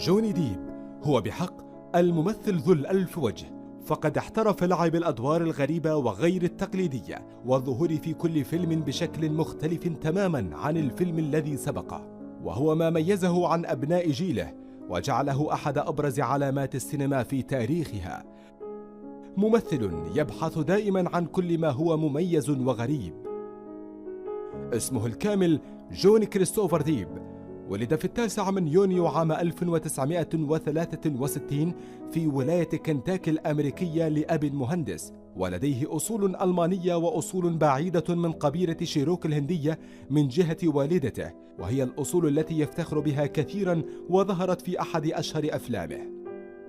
جوني ديب هو بحق الممثل ذو الألف وجه، فقد احترف لعب الأدوار الغريبة وغير التقليدية والظهور في كل فيلم بشكل مختلف تماما عن الفيلم الذي سبقه، وهو ما ميزه عن أبناء جيله وجعله أحد أبرز علامات السينما في تاريخها. ممثل يبحث دائما عن كل ما هو مميز وغريب. اسمه الكامل جون كريستوفر ديب. ولد في 9 من يونيو عام 1963 في ولاية كنتاكي الأمريكية لأب مهندس، ولديه أصول ألمانية وأصول بعيدة من قبيلة شيروك الهندية من جهة والدته، وهي الأصول التي يفتخر بها كثيرا وظهرت في أحد أشهر أفلامه.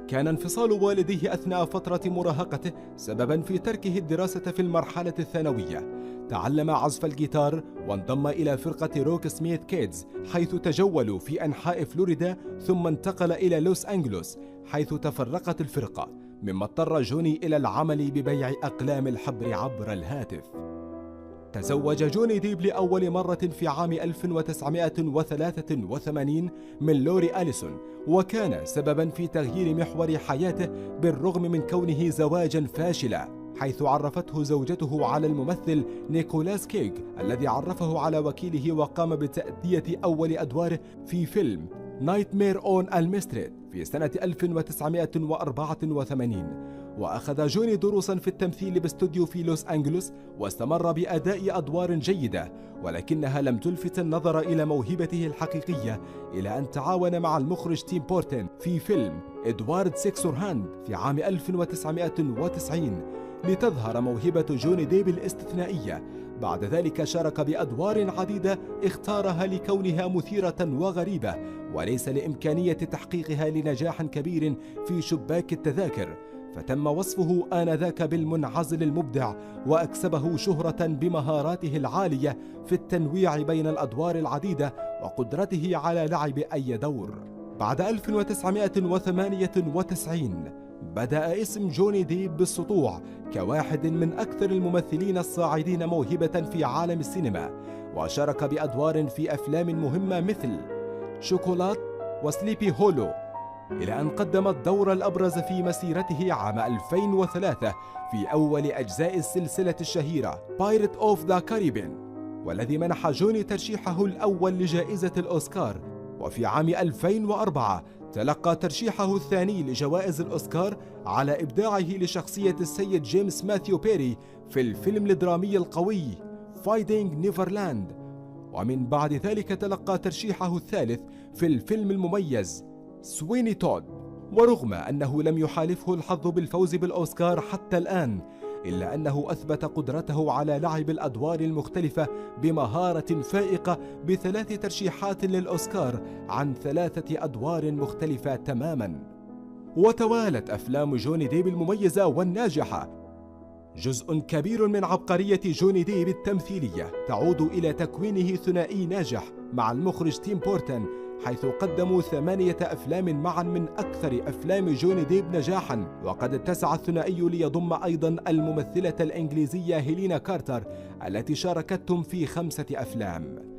كان انفصال والديه أثناء فترة مراهقته سببا في تركه الدراسة في المرحلة الثانوية. تعلم عزف الجيتار وانضم إلى فرقة روك سميث كيدز حيث تجولوا في أنحاء فلوريدا، ثم انتقل إلى لوس أنجلوس حيث تفرقت الفرقة، مما اضطر جوني إلى العمل ببيع أقلام الحبر عبر الهاتف. تزوج جوني ديب لأول مرة في عام 1983 من لوري أليسون، وكان سببا في تغيير محور حياته بالرغم من كونه زواجا فاشلا، حيث عرفته زوجته على الممثل نيكولاس كيج الذي عرفه على وكيله وقام بتأدية أول أدواره في فيلم نايتمير أون ألم ستريت في سنة 1984. وأخذ جوني دروسا في التمثيل باستوديو في لوس أنجلوس، واستمر بأداء أدوار جيدة، ولكنها لم تلفت النظر إلى موهبته الحقيقية إلى أن تعاون مع المخرج تيم بورتن في فيلم إدوارد سيكسورهاند في عام 1990 لتظهر موهبة جوني ديب الاستثنائية. بعد ذلك شارك بأدوار عديدة اختارها لكونها مثيرة وغريبة، وليس لإمكانية تحقيقها لنجاح كبير في شباك التذاكر، فتم وصفه آنذاك بالمنعزل المبدع، وأكسبه شهرة بمهاراته العالية في التنويع بين الأدوار العديدة وقدرته على لعب أي دور. بعد 1998 بدأ اسم جوني ديب بالسطوع كواحد من أكثر الممثلين الصاعدين موهبة في عالم السينما، وشارك بأدوار في أفلام مهمة مثل شوكولات وسليبي هولو، إلى أن قدم الدور الأبرز في مسيرته عام 2003 في أول أجزاء السلسلة الشهيرة بايرت أوف ذا كاريبين، والذي منح جوني ترشيحه الأول لجائزة الأوسكار. وفي عام 2004 تلقى ترشيحه الثاني لجوائز الأوسكار على إبداعه لشخصية السيد جيمس ماثيو بيري في الفيلم الدرامي القوي فايندينغ نيفرلاند، ومن بعد ذلك تلقى ترشيحه الثالث في الفيلم المميز سويني تود. ورغم أنه لم يحالفه الحظ بالفوز بالأوسكار حتى الآن، إلا أنه أثبت قدرته على لعب الأدوار المختلفة بمهارة فائقة ب3 ترشيحات للأوسكار عن 3 أدوار مختلفة تماما. وتوالت أفلام جوني ديب المميزة والناجحة. جزء كبير من عبقرية جوني ديب التمثيلية تعود إلى تكوينه ثنائي ناجح مع المخرج تيم بورتن، حيث قدموا 8 أفلام معا من أكثر أفلام جوني ديب نجاحا، وقد اتسع الثنائي ليضم أيضا الممثلة الإنجليزية هيلينا كارتر التي شاركتهم في 5 أفلام.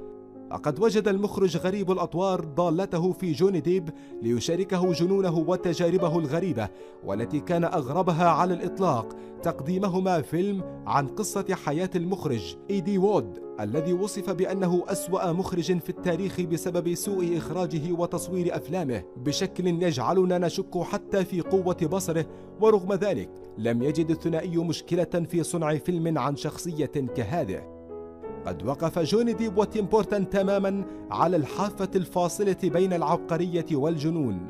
لقد وجد المخرج غريب الأطوار ضالته في جوني ديب ليشاركه جنونه وتجاربه الغريبة، والتي كان أغربها على الإطلاق تقديمهما فيلم عن قصة حياة المخرج إيدي وود الذي وصف بأنه أسوأ مخرج في التاريخ بسبب سوء إخراجه وتصوير أفلامه بشكل يجعلنا نشك حتى في قوة بصره. ورغم ذلك لم يجد الثنائي مشكلة في صنع فيلم عن شخصية كهذه. قد وقف جوني ديب وتيم بورتن تماما على الحافة الفاصلة بين العبقرية والجنون.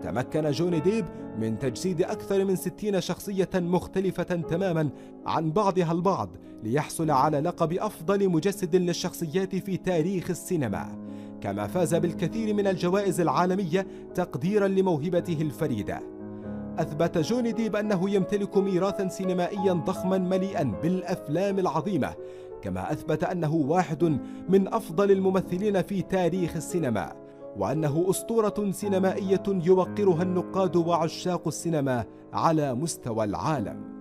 تمكن جوني ديب من تجسيد أكثر من 60 شخصية مختلفة تماما عن بعضها البعض ليحصل على لقب أفضل مجسد للشخصيات في تاريخ السينما، كما فاز بالكثير من الجوائز العالمية تقديرا لموهبته الفريدة. أثبت جوني ديب أنه يمتلك ميراثا سينمائيا ضخما مليئا بالأفلام العظيمة، كما أثبت أنه واحد من أفضل الممثلين في تاريخ السينما، وأنه أسطورة سينمائية يوقرها النقاد وعشاق السينما على مستوى العالم.